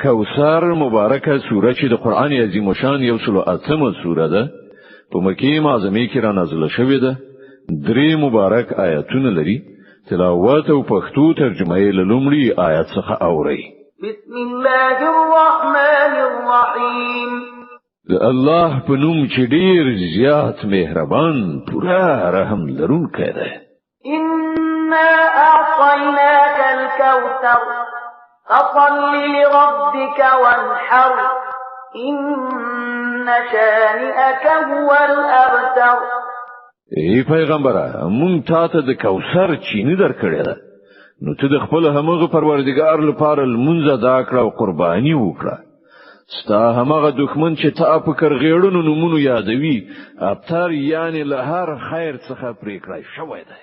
کوثر مبارکه سوره چې د قران عظیم شان یو سلو اتمه سوره ده په مکه معظمه کې را نازله شوې ده 3 مبارک آیاتونه لري تلاوت او پښتو ترجمه یې لومړی آیت څخه اوري بسم الله الرحمن الرحیم الله په نوم چې ډیر زیات مهربان پورا رحم لرونکی دی إنا أعطيناك الكوثر فصل لربك وانحر إن شانئك هو الأبتر ای پیغمبره مونږ تاسو د کوثر چینه درکړې ده نو ته د خپل همغه پروردګار لپاره لمونځ ادا کړه او قرباني وکړه ستا همغه دښمن چې تا په کرغېړونو نمونه یادوي ابتر یعنی له هر خیر څخه پرې کړای شوی دی